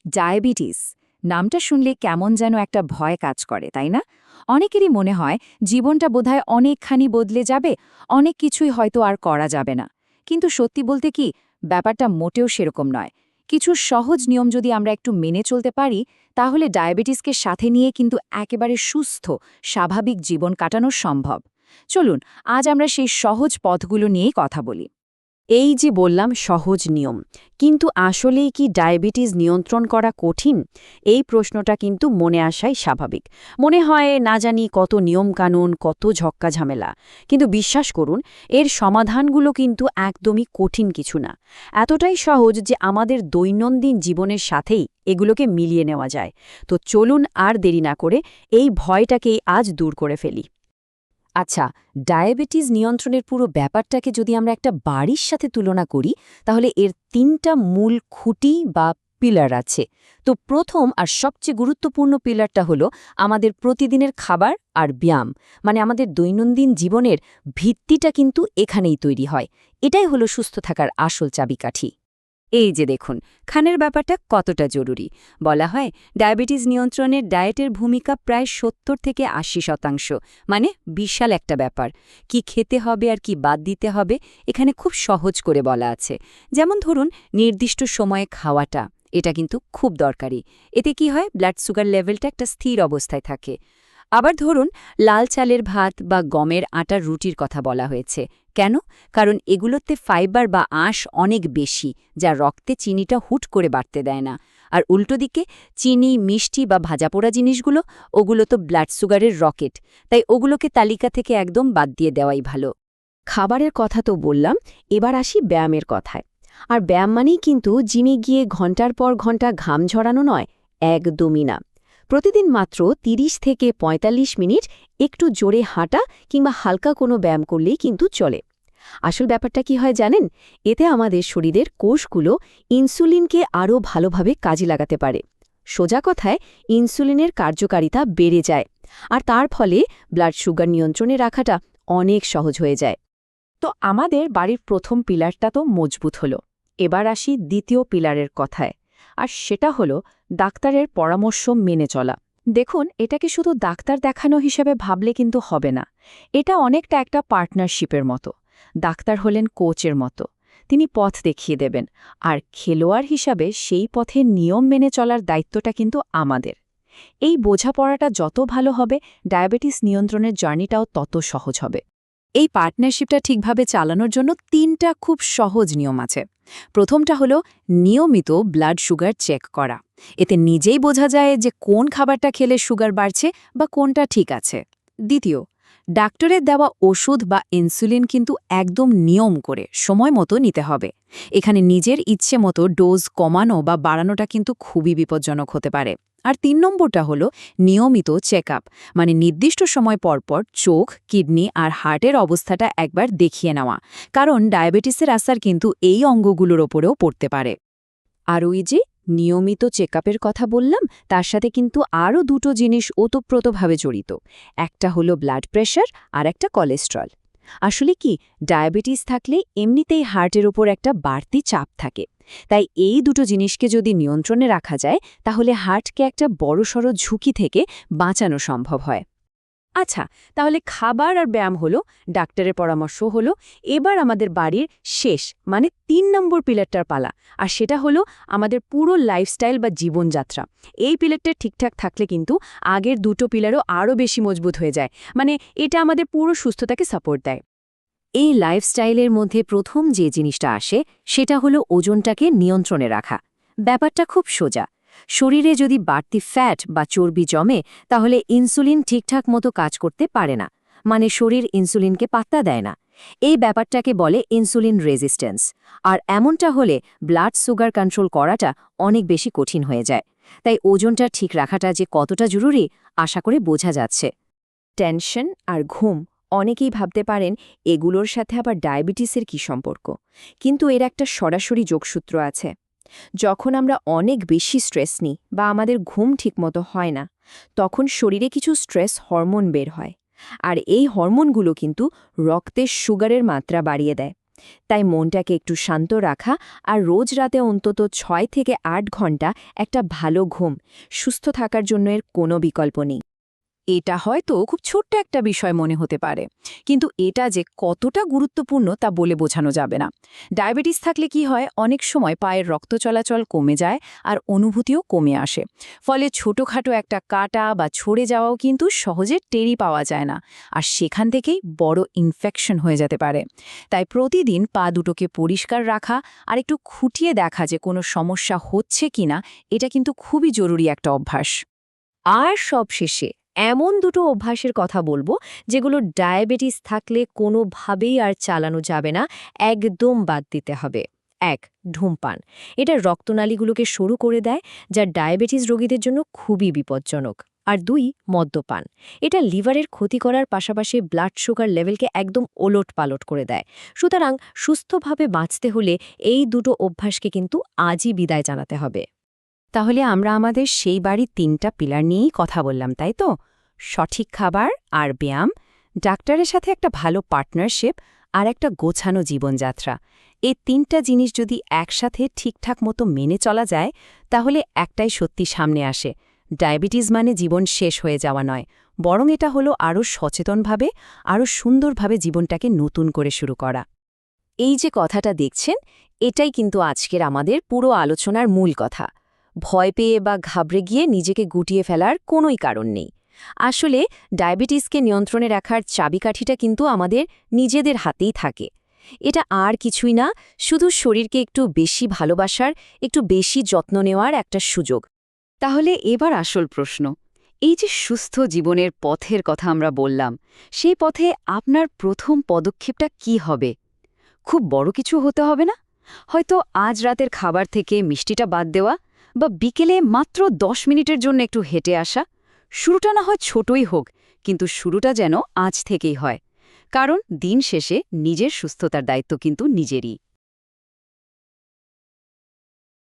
Diabetes নামটা শুনলে কেমন যেন একটা ভয় কাজ করে, তাই না? অনেকেরই মনে হয় জীবনটা বোধহয় অনেকখানি বদলে যাবে, অনেক কিছুই হয়তো আর করা যাবে না। কিন্তু সত্যি বলতে কি, ব্যাপারটা মোটেও সেরকম নয়। কিছু সহজ নিয়ম যদি আমরা একটু মেনে চলতে পারি, তাহলে ডায়াবেটিসকে সাথে নিয়ে কিন্তু একেবারে সুস্থ, স্বাভাবিক জীবন কাটানো সম্ভব। চলুন, আজ আমরা সেই সহজ পথগুলো নিয়েই কথা বলি। এই যে বললাম সহজ নিয়ম, কিন্তু আসলেই কি ডায়াবেটিস নিয়ন্ত্রণ করা কঠিন? এই প্রশ্নটা কিন্তু মনে আসাই স্বাভাবিক। মনে হয় না জানি কত নিয়মকানুন, কত ঝক্কা ঝামেলা। কিন্তু বিশ্বাস করুন, এর সমাধানগুলো কিন্তু একদমই কঠিন কিছু না। এতটাই সহজ যে আমাদের দৈনন্দিন জীবনের সাথেই এগুলোকে মিলিয়ে নেওয়া যায়। তো চলুন আর দেরি না করে এই ভয়টাকেই আজ দূর করে ফেলি। আচ্ছা, ডায়াবেটিস নিয়ন্ত্রণের পুরো ব্যাপারটাকে যদি আমরা একটা বাড়ির সাথে তুলনা করি, তাহলে এর তিনটা মূল খুঁটি বা পিলার আছে। তো প্রথম আর সবচেয়ে গুরুত্বপূর্ণ পিলারটা হলো আমাদের প্রতিদিনের খাবার আর ব্যায়াম। মানে আমাদের দৈনন্দিন জীবনের ভিত্তিটা কিন্তু এখানেই তৈরি হয়। এটাই হলো সুস্থ থাকার আসল চাবিকাঠি। এই যে দেখুন, খানের ব্যাপারটা কতটা জরুরি। বলা হয় ডায়াবেটিস নিয়ন্ত্রণের ডায়েটের ভূমিকা প্রায় ৭০ থেকে ৮০%, মানে বিশাল একটা ব্যাপার। কি খেতে হবে আর কি বাদ দিতে হবে এখানে খুব সহজ করে বলা আছে। যেমন ধরুন, নির্দিষ্ট সময়ে খাওয়াটা, এটা কিন্তু খুব দরকারি। এতে কি হয়, ব্লাড সুগার লেভেলটা একটা স্থির অবস্থায় থাকে। আবার ধরুন, লাল চালের ভাত বা গমের আটার রুটির কথা বলা হয়েছে। কেন? কারণ এগুলোতে ফাইবার বা আঁশ অনেক বেশি, যা রক্তে চিনিটা হুট করে বাড়তে দেয় না। আর উল্টো দিকে চিনি, মিষ্টি বা ভাজাপোড়া জিনিসগুলো, ওগুলো তো ব্লাড সুগারের রকেট। তাই ওগুলোকে তালিকা থেকে একদম বাদ দিয়ে দেওয়াই ভালো। খাবারের কথা তো বললাম, এবার আসি ব্যায়ামের কথায়। আর ব্যায়াম মানেই কিন্তু জিমে গিয়ে ঘন্টার পর ঘন্টা ঘাম ঝরানো নয়, একদমই না। প্রতিদিন মাত্র ৩০ থেকে ৪৫ মিনিট একটু জোরে হাঁটা কিংবা হালকা কোনো ব্যায়াম করলেই কিন্তু চলে। আসল ব্যাপারটা কি হয় জানেন? এতে আমাদের শরীরের কোষগুলো ইনসুলিনকে আরও ভালোভাবে কাজে লাগাতে পারে। সোজা কথায়, ইনসুলিনের কার্যকারিতা বেড়ে যায়, আর তার ফলে ব্লাড সুগার নিয়ন্ত্রণে রাখাটা অনেক সহজ হয়ে যায়। তো আমাদের বাড়ির প্রথম পিলারটা তো মজবুত হলো। এবার আসি দ্বিতীয় পিলারের কথায়, আর সেটা হলো ডাক্তারের পরামর্শ মেনে চলা। দেখুন, এটাকে শুধু ডাক্তার দেখানো হিসেবে ভাবলে কিন্তু হবে না। এটা অনেকটা একটা পার্টনারশিপের মতো। ডাক্তার হলেন কোচের মতো, তিনি পথ দেখিয়ে দেবেন, আর খেলোয়াড় হিসাবে সেই পথে নিয়ম মেনে চলার দায়িত্বটা কিন্তু আমাদের। এই বোঝাপড়াটা যত ভালো হবে, ডায়াবেটিস নিয়ন্ত্রণের জার্নিটাও তত সহজ হবে। এই পার্টনারশিপটা ঠিকভাবে চালানোর জন্য তিনটা খুব সহজ নিয়ম আছে। প্রথমটা হলো নিয়মিত ব্লাড সুগার চেক করা। এতে নিজেই বোঝা যায় যে কোন খাবারটা খেলে সুগার বাড়ছে বা কোনটা ঠিক আছে। দ্বিতীয়, ডাক্তারের দেওয়া ওষুধ বা ইনসুলিন কিন্তু একদম নিয়ম করে সময় মতো নিতে হবে। এখানে নিজের ইচ্ছে মতো ডোজ কমানো বা বাড়ানোটা কিন্তু খুবই বিপজ্জনক হতে পারে। আর ৩ নম্বরটা হলো নিয়মিত চেক আপ, মানে নির্দিষ্ট সময় পরপর চোখ, কিডনি আর হার্টের অবস্থাটা একবার দেখিয়ে নেওয়া। কারণ ডায়াবেটিসের আসার কিন্তু এই অঙ্গগুলোর ওপরেও পড়তে পারে। আর ওই যে নিয়মিত চেকআপের কথা বললাম, তার সাথে কিন্তু আরও দুটো জিনিস ওতপ্রোতভাবে জড়িত। একটা হলো ব্লাড প্রেশার আর একটা কোলেস্ট্রল। আসলে কি, ডায়াবেটিস থাকলে এমনিতেই হার্টের ওপর একটা বাড়তি চাপ থাকে। তাই এই দুটো জিনিসকে যদি নিয়ন্ত্রণে রাখা যায়, তাহলে হার্টকে একটা বড়সড় ঝুঁকি থেকে বাঁচানো সম্ভব হয়। আচ্ছা, তাহলে খাবার আর ব্যায়াম হলো, ডাক্তারের পরামর্শ হলো। এবার আমাদের বাড়ির শেষ, মানে ৩ নম্বর পিলারটার পালা। আর সেটা হলো আমাদের পুরো লাইফস্টাইল বা জীবনযাত্রা। এই পিলারটা ঠিকঠাক থাকলে কিন্তু আগের দুটো পিলারও আরও বেশি মজবুত হয়ে যায়। মানে এটা আমাদের পুরো সুস্থতাকে সাপোর্ট দেয়। এই লাইফস্টাইলের মধ্যে প্রথম যে জিনিসটা আসে, সেটা হলো ওজনটাকে নিয়ন্ত্রণে রাখা। ব্যাপারটা খুব সোজা। শরীরে যদি বাড়তি ফ্যাট বা চর্বি জমে, তাহলে ইনসুলিন ঠিকঠাক মতো কাজ করতে পারে না। মানে শরীর ইনসুলিনকে পাত্তা দেয় না। এই ব্যাপারটাকে বলে ইনসুলিন রেজিস্ট্যান্স। আর এমনটা হলে ব্লাড সুগার কন্ট্রোল করাটা অনেক বেশি কঠিন হয়ে যায়। তাই ওজনটা ঠিক রাখাটা যে কতটা জরুরি, আশা করে বোঝা যাচ্ছে। টেনশন আর ঘুম, অনেকেই ভাবতে পারেন এগুলোর সাথে আবার ডায়াবেটিসের কি সম্পর্ক। কিন্তু এর একটা সরাসরি যোগসূত্র আছে। যখন আমরা অনেক বেশি স্ট্রেস নিই বা আমাদের ঘুম ঠিকমতো হয় না, তখন শরীরে কিছু স্ট্রেস হরমোন বের হয়। আর এই হরমোনগুলো কিন্তু রক্তে সুগারের মাত্রা বাড়িয়ে দেয়। তাই মনটাকে একটু শান্ত রাখা আর রোজ রাতে অন্তত 6 থেকে 8 ঘন্টা একটা ভালো ঘুম সুস্থ থাকার জন্য এর কোনো বিকল্প নেই। এটা হয়তো খুব ছোট্ট একটা বিষয় মনে হতে পারে, কিন্তু এটা যে কতটা গুরুত্বপূর্ণ তা বলে বোঝানো যাবে না। ডায়াবেটিস থাকলে কি হয়, অনেক সময় পায়ের রক্ত চলাচল কমে যায় আর অনুভূতিও কমে আসে। ফলে ছোটখাটো একটা কাটা বা ছড়ে যাওয়াও কিন্তু সহজে টেরই পাওয়া যায় না, আর সেখান থেকেই বড় ইনফেকশন হয়ে যেতে পারে। তাই প্রতিদিন পা দুটোকে পরিষ্কার রাখা আর একটু খুঁটিয়ে দেখা যে কোনো সমস্যা হচ্ছে কিনা, এটা কিন্তু খুবই জরুরি একটা অভ্যাস। আর সবশেষে এমন দুটো অভ্যাসের কথা বলবো যেগুলো ডায়াবেটিস থাকলে কোনোভাবেই আর চালানো যাবে না, একদম বাদ দিতে হবে। ১. ধূমপান। এটা রক্তনালীগুলোকে সরু করে দেয়, যা ডায়াবেটিস রোগীদের জন্য খুবই বিপজ্জনক। আর ২. মদ্যপান। এটা লিভারের ক্ষতি করার পাশাপাশি ব্লাড সুগার লেভেলকে একদম ওলটপালট করে দেয়। সুতরাং সুস্থভাবে বাঁচতে হলে এই দুটো অভ্যাসকে কিন্তু আজই বিদায় জানাতে হবে। তাহলে আমরা আমাদের সেই বাড়ির 3টা পিলার নিয়েই কথা বললাম, তাই তো? সঠিক খাবার আর ব্যায়াম, ডাক্তারের সাথে একটা ভালো পার্টনারশিপ আর একটা গোছানো জীবনযাত্রা। এই 3টা জিনিস যদি একসাথে ঠিকঠাক মতো মেনে চলা যায়, তাহলে একটাই সত্যি সামনে আসে। ডায়াবেটিস মানে জীবন শেষ হয়ে যাওয়া নয়, বরং এটা হলো আরও সচেতনভাবে, আরও সুন্দরভাবে জীবনটাকে নতুন করে শুরু করা। এই যে কথাটা দেখছেন, এটাই কিন্তু আজকের আমাদের পুরো আলোচনার মূল কথা। ভয় পেয়ে বা ঘাবড়ে গিয়ে নিজেকে গুটিয়ে ফেলার কোনোই কারণ নেই। আসলে ডায়াবেটিসকে নিয়ন্ত্রণে রাখার চাবিকাঠিটা কিন্তু আমাদের নিজেদের হাতেই থাকে। এটা আর কিছুই না, শুধু শরীরকে একটু বেশি ভালোবাসার, একটু বেশি যত্ন নেওয়ার একটা সুযোগ। তাহলে এবার আসল প্রশ্ন, এই যে সুস্থ জীবনের পথের কথা আমরা বললাম, সেই পথে আপনার প্রথম পদক্ষেপটা কি হবে? খুব বড় কিছু হতে হবে না? হয়তো আজ রাতের খাবার থেকে মিষ্টিটা বাদ দেওয়া, বা বিকেলে মাত্র 10 মিনিটের জন্য একটু হেঁটে আসা। শুরুটা না হয় ছোটই হোক, কিন্তু শুরুটা যেন আজ থেকেই হয়। কারণ দিন শেষে নিজের সুস্থতার দায়িত্ব কিন্তু নিজেরই।